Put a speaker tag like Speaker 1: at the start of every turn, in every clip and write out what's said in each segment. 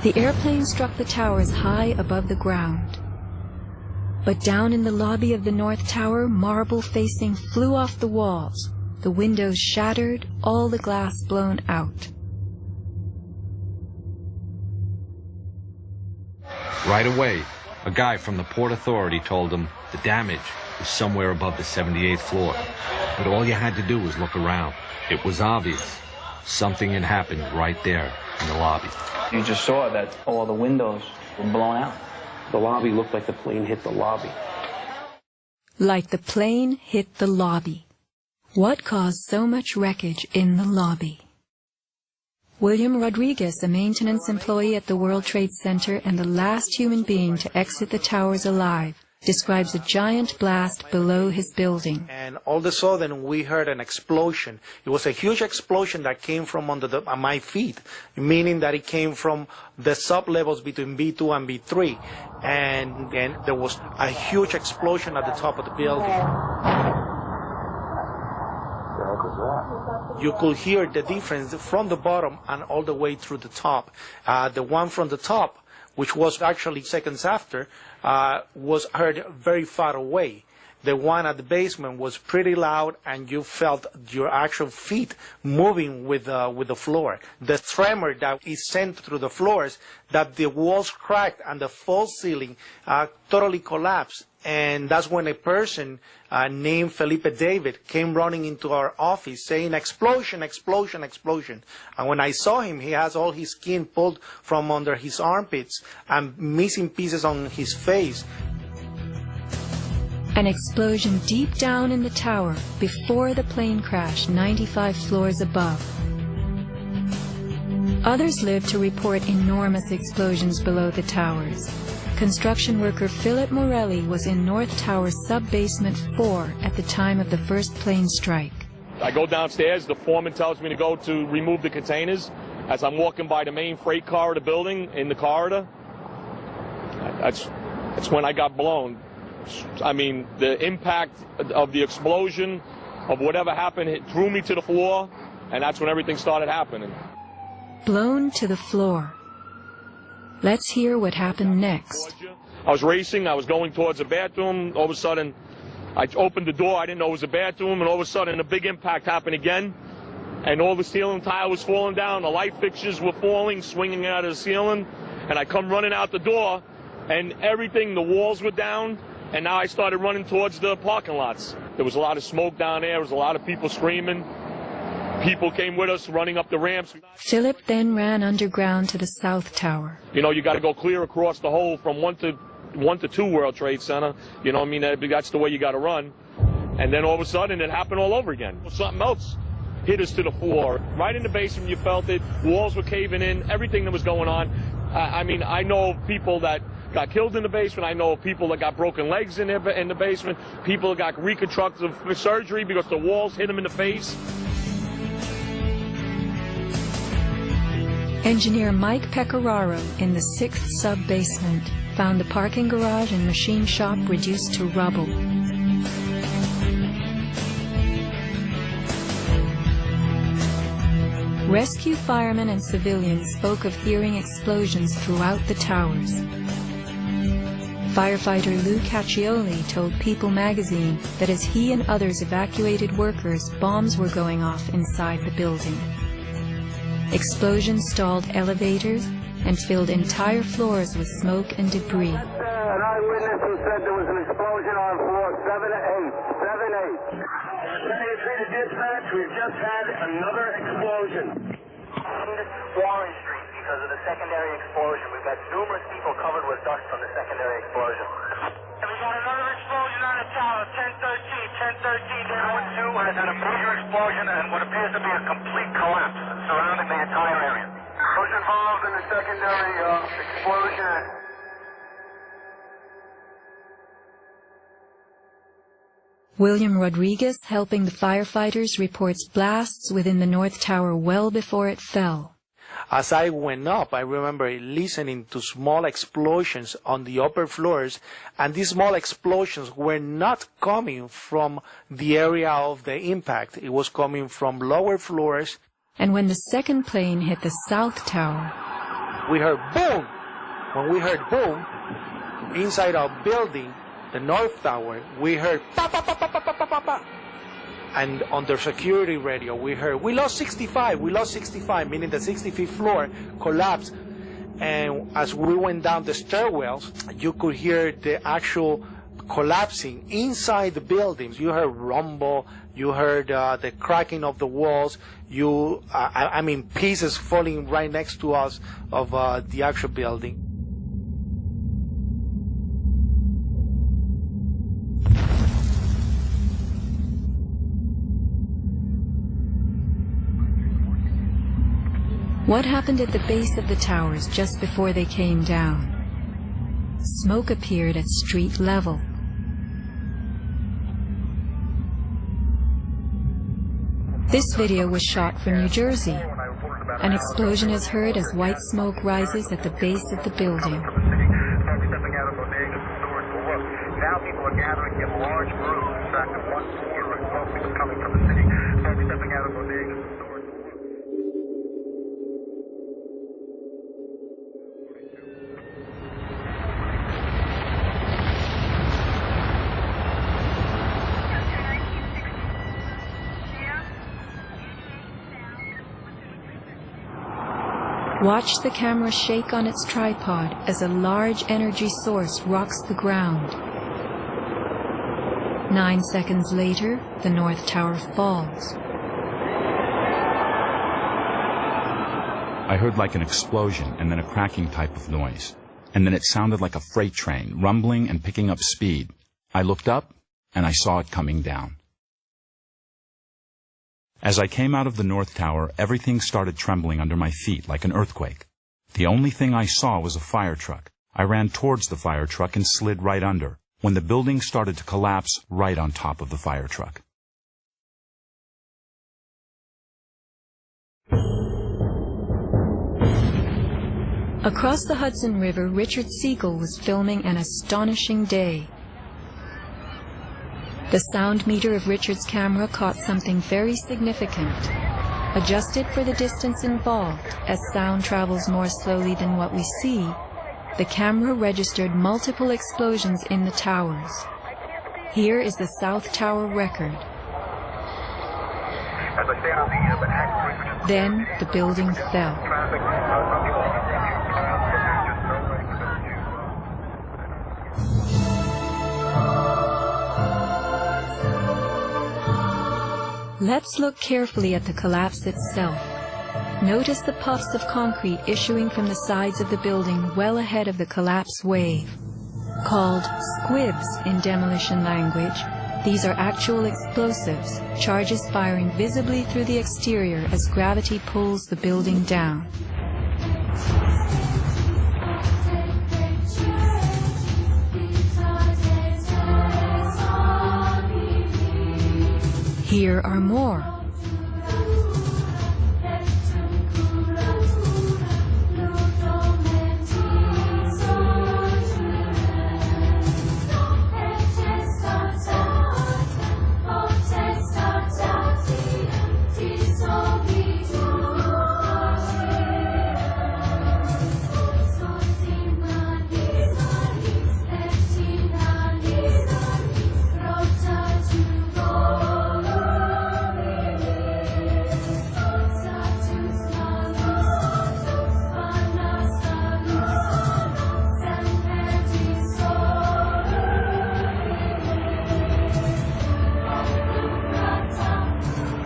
Speaker 1: The airplane struck the towers high above the ground. But down in the lobby of the North Tower, marble facing flew off the walls, the windows shattered, all the glass blown out.
Speaker 2: Right away, a guy from the Port Authority told him the damage was somewhere above the 78th floor. But all you had to do was look around. It was obvious. Something had happened right there in the lobby.
Speaker 3: You just saw that all the windows were blown out.
Speaker 4: The lobby looked like the plane hit the lobby.
Speaker 1: Like the plane hit the lobby. What caused so much wreckage in the lobby? William Rodriguez, a maintenance employee at the World Trade Center and the last human being to exit the towers alive, describes a giant blast below his building.
Speaker 5: And all of a sudden we heard an explosion. It was a huge explosion that came from under my feet, meaning that it came from the sub-levels between B2 and B3. And then there was a huge explosion at the top of the building. You could hear the difference from the bottom and all the way through the top. The one from the top, which was actually seconds after, was heard very far away. The one at the basement was pretty loud, and you felt your actual feet moving with the floor. The tremor that is sent through the floors, that the walls cracked and the false ceiling totally collapsed. And that's when a person named Felipe David came running into our office saying, "Explosion, explosion, explosion." And when I saw him, he has all his skin pulled from under his armpits and missing pieces on his face.
Speaker 1: An explosion deep down in the tower before the plane crashed 95 floors above. Others lived to report enormous explosions below the towers. Construction worker Philip Morelli was in North Tower sub-basement 4 at the time of the first plane strike.
Speaker 6: I go downstairs, the foreman tells me to go to remove the containers. As I'm walking by the main freight car of the building, in the corridor, that's when I got blown. I mean, the impact of the explosion, of whatever happened, it threw me to the floor, and that's when everything started happening.
Speaker 1: Blown to the floor. Let's hear what happened next.
Speaker 6: I was racing, I was going towards the bathroom. All of a sudden, I opened the door, I didn't know it was a bathroom, and all of a sudden a big impact happened again. And all the ceiling tile was falling down, the light fixtures were falling, swinging out of the ceiling. And I come running out the door, and everything, the walls were down. And now I started running towards the parking lots. There was a lot of smoke down there. There was a lot of people screaming. People came with us running up the ramps.
Speaker 1: Philip then ran underground to the South Tower.
Speaker 6: You know, you got to go clear across the whole from 1 to 2 World Trade Center. You know what I mean? That's the way you got to run. And then all of a sudden it happened all over again. Something else hit us to the floor. Right in the basement, you felt it. Walls were caving in. Everything that was going on. I mean, I know people that got killed in the basement. I know people that got broken legs in the basement. People that got reconstructive surgery because the walls hit them in the face.
Speaker 1: Engineer Mike Pecoraro in the 6th sub-basement found the parking garage and machine shop reduced to rubble. Rescue firemen and civilians spoke of hearing explosions throughout the towers. Firefighter Lou Caccioli told People magazine that as he and others evacuated workers, bombs were going off inside the building. Explosions stalled elevators and filled entire floors with smoke and debris.
Speaker 7: An eyewitness who said there was an explosion on floor 7-8. To dispatch, we've just had another explosion.
Speaker 8: Warren Street because of the secondary explosion. We've got numerous people covered with dust from the secondary explosion.
Speaker 7: And we got another explosion on the tower, 1013. Tower 2 has had a major explosion and what appears to be a complete collapse surrounding the entire area. Who's involved in the secondary explosion?
Speaker 1: William Rodriguez, helping the firefighters, reports blasts within the North Tower well before it fell.
Speaker 5: As I went up, I remember listening to small explosions on the upper floors, and these small explosions were not coming from the area of the impact. It was coming from lower floors.
Speaker 1: And when the second plane hit the South Tower,
Speaker 5: we heard boom. When we heard boom, inside our building, the North Tower, we heard pa pa pa pa pa pa pa pa. And on the security radio, we heard, we lost 65, meaning the 65th floor collapsed. And as we went down the stairwells, you could hear the actual collapsing inside the buildings. You heard rumble, you heard the cracking of the walls, I mean, pieces falling right next to us of the actual building.
Speaker 1: What happened at the base of the towers just before they came down? Smoke appeared at street level. This video was shot from New Jersey. An explosion is heard as white smoke rises at the base of the building.
Speaker 7: Now people are gathering in large groups. In fact, at one corner, smoke was coming from the city. Folks stepping out of bodegas and stores.
Speaker 1: Watch the camera shake on its tripod as a large energy source rocks the ground. 9 seconds later, the North Tower falls.
Speaker 9: I heard like an explosion and then a cracking type of noise. And then it sounded like a freight train, rumbling and picking up speed. I looked up and I saw it coming down. As I came out of the North Tower, everything started trembling under my feet like an earthquake. The only thing I saw was a fire truck. I ran towards the fire truck and slid right under, when the building started to collapse right on top of the fire truck.
Speaker 1: Across the Hudson River, Richard Siegel was filming an astonishing day. The sound meter of Richard's camera caught something very significant. Adjusted for the distance involved, as sound travels more slowly than what we see, the camera registered multiple explosions in the towers. Here is the South Tower record. Then the building fell. Let's look carefully at the collapse itself. Notice the puffs of concrete issuing from the sides of the building well ahead of the collapse wave. Called squibs in demolition language, these are actual explosives, charges firing visibly through the exterior as gravity pulls the building down. Here are more.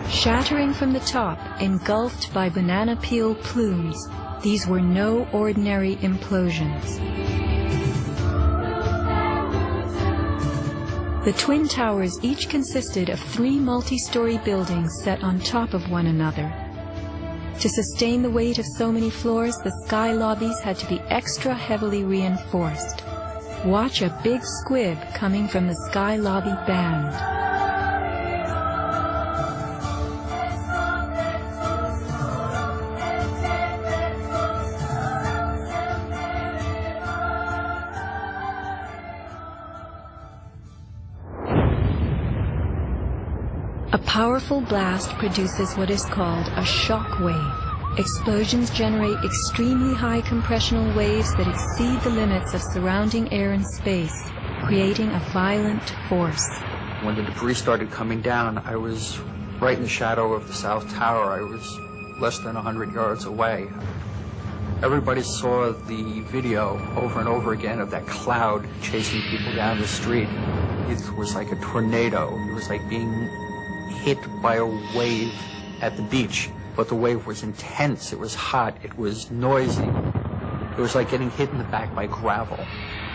Speaker 1: Shattering from the top, engulfed by banana peel plumes, these were no ordinary implosions. The Twin Towers each consisted of 3 multi-story buildings set on top of one another. To sustain the weight of so many floors, the sky lobbies had to be extra heavily reinforced. Watch a big squib coming from the sky lobby band. A powerful blast produces what is called a shock wave, Explosions generate extremely high compressional waves that exceed the limits of surrounding air and space, creating a violent force.
Speaker 10: When the debris started coming down, I was right in the shadow of the South Tower. I was less than 100 yards away. Everybody saw the video over and over again of that cloud chasing people down the street. It was like a tornado. It was like being hit by a wave at the beach. But the wave was intense, it was hot, it was noisy. It was like getting hit in the back by gravel.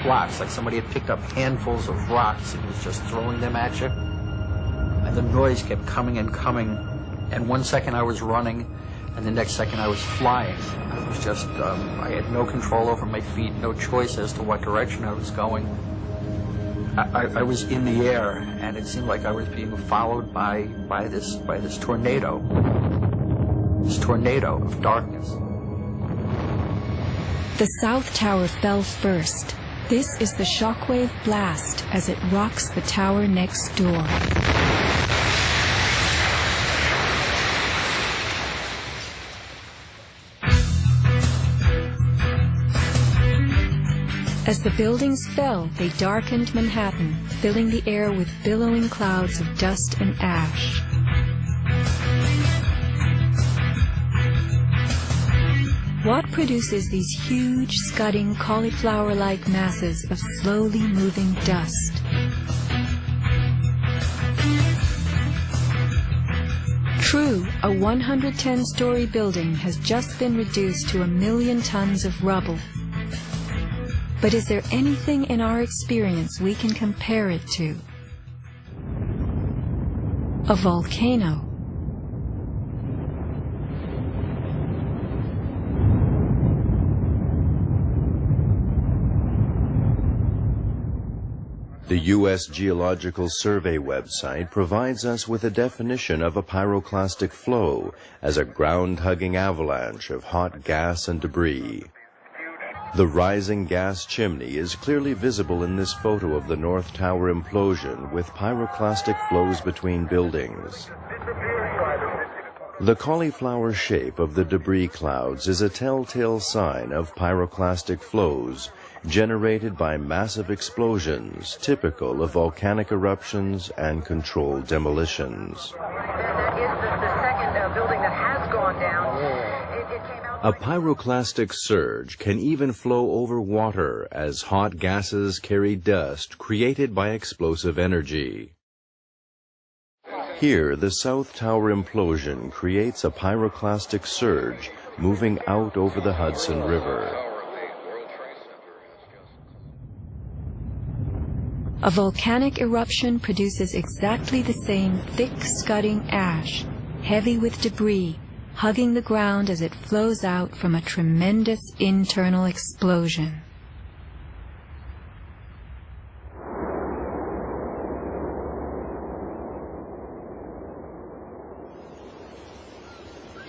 Speaker 10: Blocks, like somebody had picked up handfuls of rocks and was just throwing them at you. And the noise kept coming and coming. And one second I was running, and the next second I was flying. I was just, I had no control over my feet, no choice as to what direction I was going. I was in the air, and it seemed like I was being followed by this tornado. This tornado of darkness.
Speaker 1: The South Tower fell first. This is the shockwave blast as it rocks the tower next door. As the buildings fell, they darkened Manhattan, filling the air with billowing clouds of dust and ash. What produces these huge, scudding, cauliflower-like masses of slowly moving dust? True, a 110-story building has just been reduced to 1 million tons of rubble. But is there anything in our experience we can compare it to? A volcano.
Speaker 11: The U.S. Geological Survey website provides us with a definition of a pyroclastic flow as a ground-hugging avalanche of hot gas and debris. The rising gas chimney is clearly visible in this photo of the North Tower implosion with pyroclastic flows between buildings. The cauliflower shape of the debris clouds is a telltale sign of pyroclastic flows generated by massive explosions typical of volcanic eruptions and controlled demolitions.
Speaker 8: That is the second building that has gone down. It came out.
Speaker 11: A pyroclastic surge can even flow over water as hot gases carry dust created by explosive energy. Here, the South Tower implosion creates a pyroclastic surge moving out over the Hudson River.
Speaker 1: A volcanic eruption produces exactly the same thick, scudding ash, heavy with debris, hugging the ground as it flows out from a tremendous internal explosion.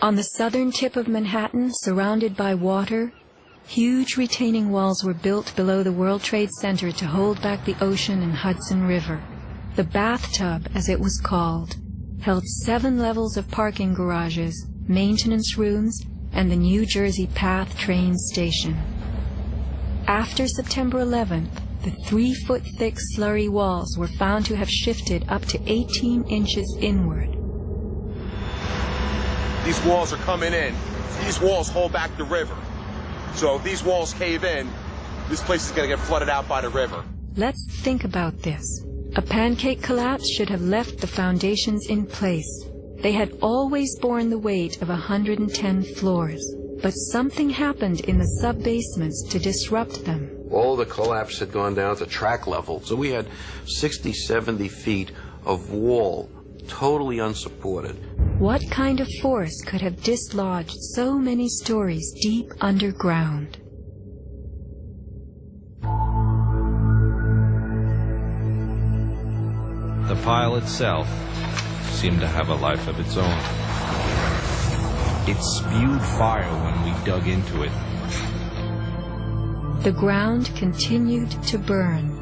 Speaker 1: On the southern tip of Manhattan, surrounded by water, huge retaining walls were built below the World Trade Center to hold back the ocean and Hudson River. The bathtub, as it was called, held 7 levels of parking garages, maintenance rooms, and the New Jersey Path train station. After September 11th, the 3-foot-thick slurry walls were found to have shifted up to 18 inches inward.
Speaker 12: These walls are coming in. These walls hold back the river. So if these walls cave in, this place is going to get flooded out by the river.
Speaker 1: Let's think about this. A pancake collapse should have left the foundations in place. They had always borne the weight of 110 floors, but something happened in the sub-basements to disrupt them.
Speaker 4: All the collapse had gone down to track level, so we had 60, 70 feet of wall, totally unsupported.
Speaker 1: What kind of force could have dislodged so many stories deep underground?
Speaker 2: The pile itself seemed to have a life of its own. It spewed fire when we dug into it.
Speaker 1: The ground continued to burn.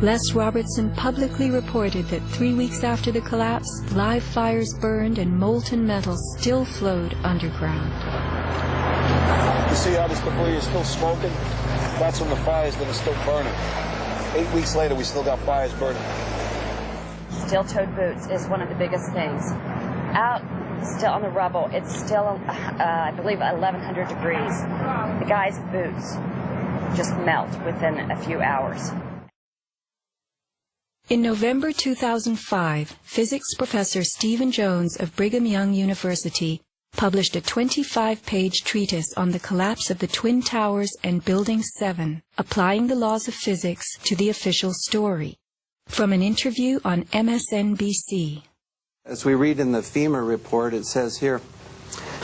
Speaker 1: Les Robertson publicly reported that 3 weeks after the collapse, live fires burned and molten metal still flowed underground.
Speaker 13: You see how this debris is still smoking? That's from the fires that are still burning. 8 weeks later, we still got fires burning.
Speaker 14: Steel-toed boots is one of the biggest things. Out still on the rubble, it's still, I believe, 1,100 degrees. The guy's boots just melt within a few hours.
Speaker 1: In November 2005, physics professor Stephen Jones of Brigham Young University published a 25-page treatise on the collapse of the Twin Towers and Building 7, applying the laws of physics to the official story. From an interview on MSNBC.
Speaker 15: As we read in the FEMA report, it says here,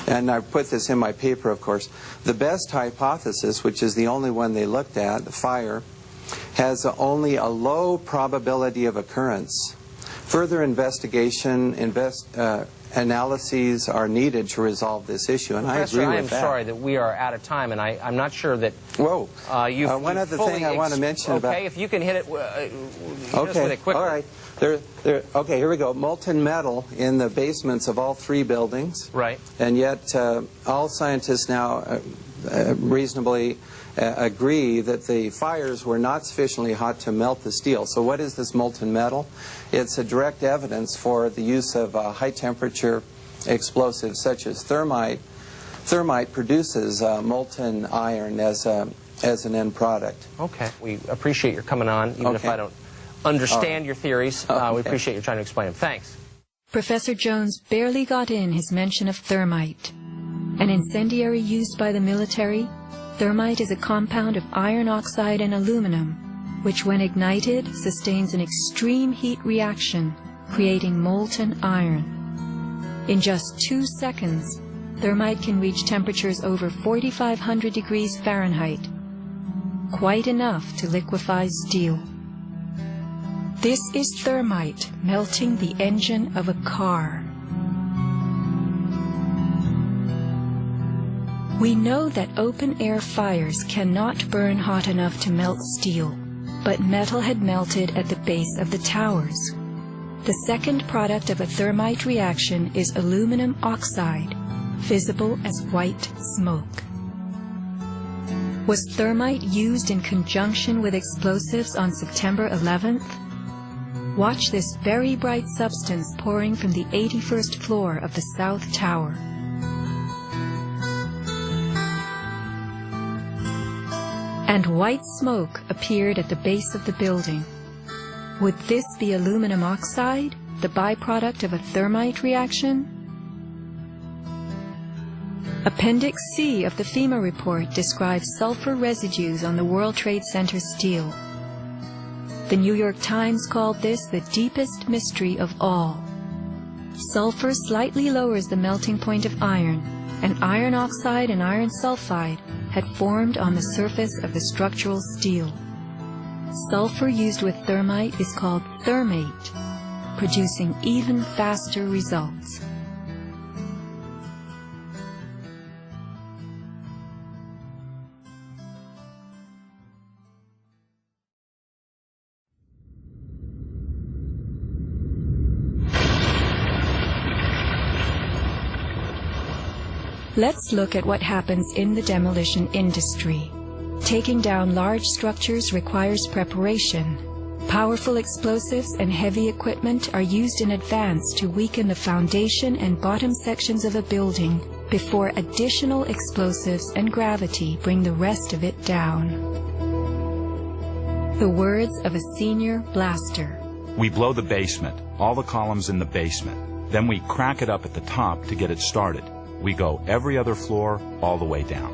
Speaker 15: and I put this in my paper, of course, the best hypothesis, which is the only one they looked at, the fire, has only a low probability of occurrence. Further investigation, analyses are needed to resolve this issue, and
Speaker 16: Professor,
Speaker 15: I agree with that.
Speaker 16: I am sorry that we are out of time, and I'm not sure that...
Speaker 15: Whoa.
Speaker 16: One
Speaker 15: other thing I want to mention about...
Speaker 16: Okay, if you can hit it,
Speaker 15: okay,
Speaker 16: with it quickly.
Speaker 15: all right. Okay, here we go. Molten metal in the basements of all 3 buildings.
Speaker 16: Right.
Speaker 15: And yet all scientists now reasonably agree that the fires were not sufficiently hot to melt the steel. So what is this molten metal? It's a direct evidence for the use of high-temperature explosives such as thermite. Thermite produces molten iron as an end product.
Speaker 16: Okay. We appreciate your coming on, even if I don't understand your theories. We appreciate you trying to explain them. Thanks.
Speaker 1: Professor Jones barely got in his mention of thermite. An incendiary used by the military, thermite is a compound of iron oxide and aluminum, which when ignited sustains an extreme heat reaction, creating molten iron. In just 2 seconds, thermite can reach temperatures over 4,500 degrees Fahrenheit, quite enough to liquefy steel. This is thermite melting the engine of a car. We know that open-air fires cannot burn hot enough to melt steel, but metal had melted at the base of the towers. The second product of a thermite reaction is aluminum oxide, visible as white smoke. Was thermite used in conjunction with explosives on September 11th? Watch this very bright substance pouring from the 81st floor of the South Tower. And white smoke appeared at the base of the building. Would this be aluminum oxide, the byproduct of a thermite reaction? Appendix C of the FEMA report describes sulfur residues on the World Trade Center steel. The New York Times called this the deepest mystery of all. Sulfur slightly lowers the melting point of iron, and iron oxide and iron sulfide had formed on the surface of the structural steel. Sulfur used with thermite is called thermate, producing even faster results. Let's look at what happens in the demolition industry. Taking down large structures requires preparation. Powerful explosives and heavy equipment are used in advance to weaken the foundation and bottom sections of a building before additional explosives and gravity bring the rest of it down. The words of a senior blaster.
Speaker 9: We blow the basement, all the columns in the basement. Then we crack it up at the top to get it started. We go every other floor, all the way down.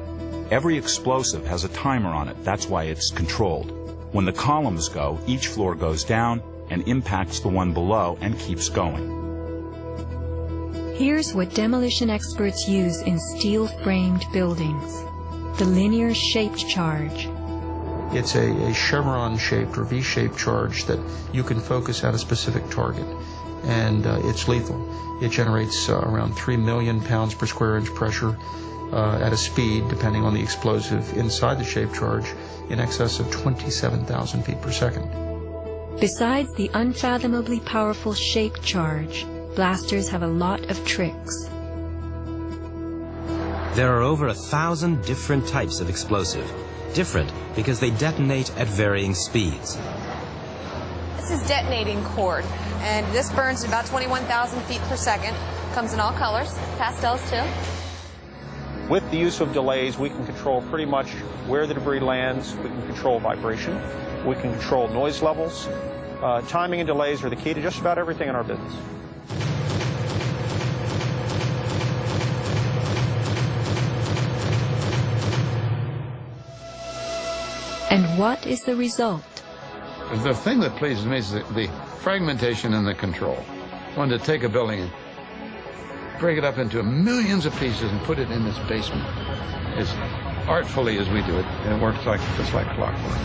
Speaker 9: Every explosive has a timer on it, that's why it's controlled. When the columns go, each floor goes down and impacts the one below and keeps going.
Speaker 1: Here's what demolition experts use in steel-framed buildings. The linear shaped charge.
Speaker 10: It's a chevron-shaped or V-shaped charge that you can focus at a specific target, and it's lethal. It generates around 3 million pounds per square inch pressure at a speed, depending on the explosive inside the shaped charge, in excess of 27,000 feet per second.
Speaker 1: Besides the unfathomably powerful shape charge, blasters have a lot of tricks.
Speaker 17: There are over 1,000 different types of explosive. Different because they detonate at varying speeds.
Speaker 18: This is detonating cord, and this burns at about 21,000 feet per second. Comes in all colors, pastels too.
Speaker 13: With the use of delays, we can control pretty much where the debris lands. We can control vibration. We can control noise levels. Timing and delays are the key to just about everything in our business.
Speaker 1: And what is the result?
Speaker 19: The thing that pleases me is the fragmentation and the control. One to take a building and break it up into millions of pieces and put it in this basement as artfully as we do it, and it works just like clockwork.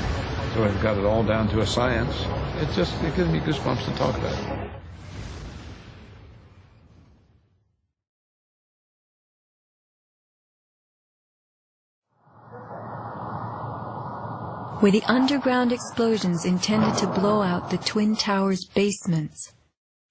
Speaker 19: So we've got it all down to a science. It gives me goosebumps to talk about it.
Speaker 1: Were the underground explosions intended to blow out the Twin Towers' basements,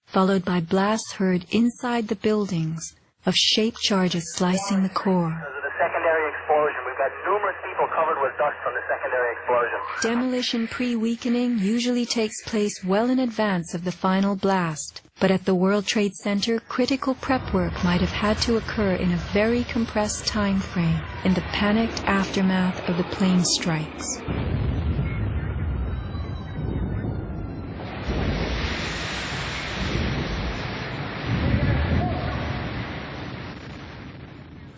Speaker 1: followed by blasts heard inside the buildings of shaped charges slicing the core?
Speaker 8: Because of the secondary explosion, we've got numerous people covered with dust from the secondary explosion.
Speaker 1: Demolition pre-weakening usually takes place well in advance of the final blast, but at the World Trade Center, critical prep work might have had to occur in a very compressed time frame in the panicked aftermath of the plane strikes.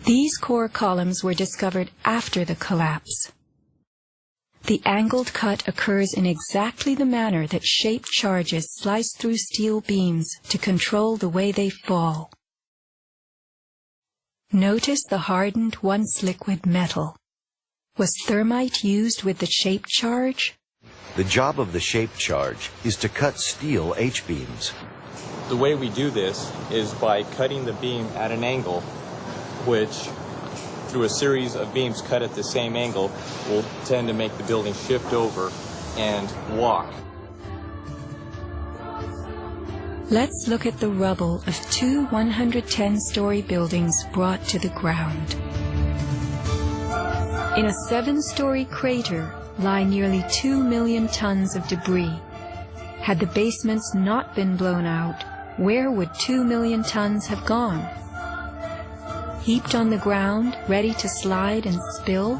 Speaker 1: These core columns were discovered after the collapse. The angled cut occurs in exactly the manner that shaped charges slice through steel beams to control the way they fall. Notice the hardened once liquid metal. Was thermite used with the shaped charge?
Speaker 20: The job of the shaped charge is to cut steel H-beams.
Speaker 21: The way we do this is by cutting the beam at an angle, which, through a series of beams cut at the same angle, will tend to make the building shift over and walk.
Speaker 1: Let's look at the rubble of two 110-story buildings brought to the ground. In a 7-story crater lie nearly 2 million tons of debris. Had the basements not been blown out, where would 2 million tons have gone? Heaped on the ground, ready to slide and spill?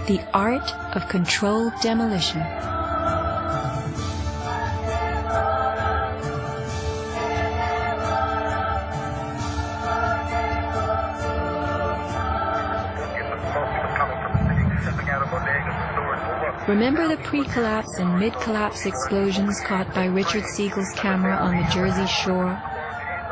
Speaker 1: The art of controlled demolition. Remember the pre-collapse and mid-collapse explosions caught by Richard Siegel's camera on the Jersey Shore?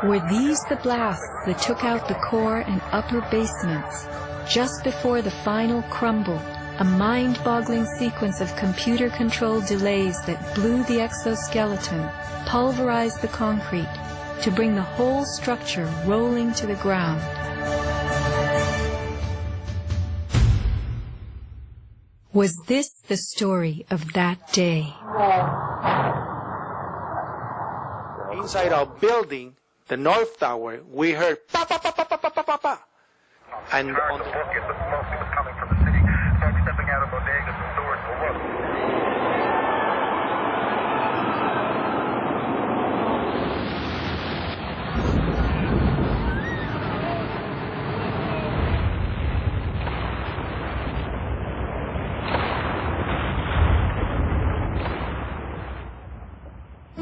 Speaker 1: Were these the blasts that took out the core and upper basements just before the final crumble, a mind-boggling sequence of computer-controlled delays that blew the exoskeleton, pulverized the concrete, to bring the whole structure rolling to the ground? Was this the story of that day?
Speaker 5: Inside our building, the North Tower, we heard pa pa pa pa pa pa pa pa. And on the